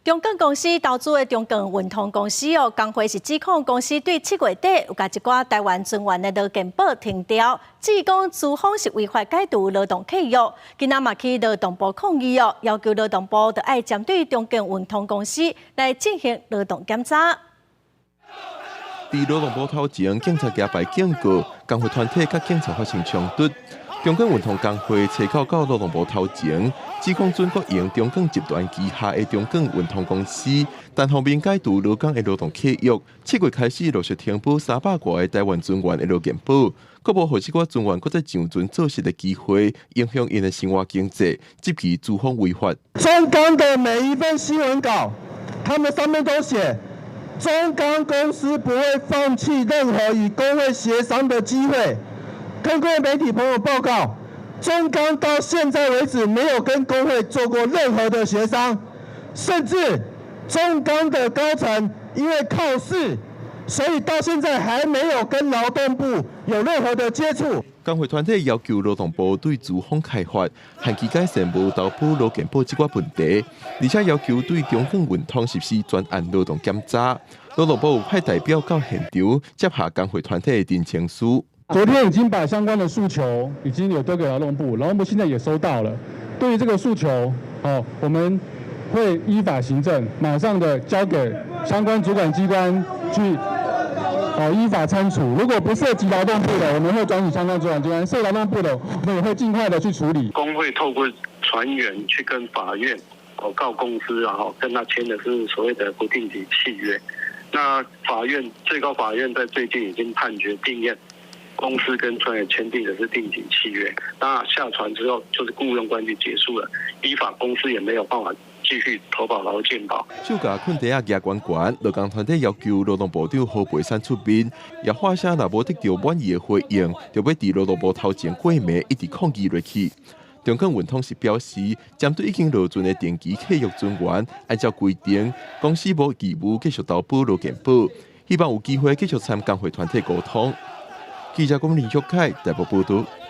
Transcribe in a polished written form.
中港公司投资的中港运通公司工会是指控公司对7月底有甲一寡台湾专员的劳健保停掉，指讲资方是违法解除劳动契约。今仔嘛去劳动部抗议要求劳动部就要针对中港运通公司来进行劳动检查。在劳动部头前，警察加排警告，工会团体甲警察发生冲突。中港运通工会车口到劳动部头前，指控准国营中港集团旗下的中港运通公司单方面解除劳工的劳动契约，7月开始陆续停补300多个台湾专员的劳健保，阁无互这寡专员搁再上船做事的机会，影响因的生活经济，质疑资方违法。中港的每一份新闻稿，他们上面都写，中港公司不会放弃任何与工会协商的机会。跟各位媒体朋友报告，中钢到现在为止没有跟工会做过任何的协商，甚至中钢的高层因为靠势，所以到现在还没有跟劳动部有任何的接触。工会团体要求劳动部对资方开发，限期改善无投保劳健保这寡问题，而且要求对中港运通实施专案劳动检查。劳动部派代表到现场接下工会团体的陈情书。昨天已经把相关的诉求已经有丢给劳动部，劳动部现在也收到了。对于这个诉求，我们会依法行政，马上的交给相关主管机关去依法参处。如果不涉及劳动部的，我们会转给相关主管机关；涉劳动部的，我们也会尽快的去处理。工会透过船员去跟法院告公司，然后跟他签的是所谓的不定期契约。那最高法院在最近已经判决定验。公司跟船员签订的是定期契约，那下船之后就是雇佣关系结束了，依法公司也没有办法继续投保劳健保。手架困地啊，牙关关，劳工团体要求劳动部长何培山出面，也话声若无得到满意的回应，就要伫劳动部头前过暝一直抗议落去。中港运通是表示，针对已经落船的定期契约专员，按照规定，公司无义务继续投保劳健保，希望有机会继续参工会团体沟通。记者龚林旭凯台北报道。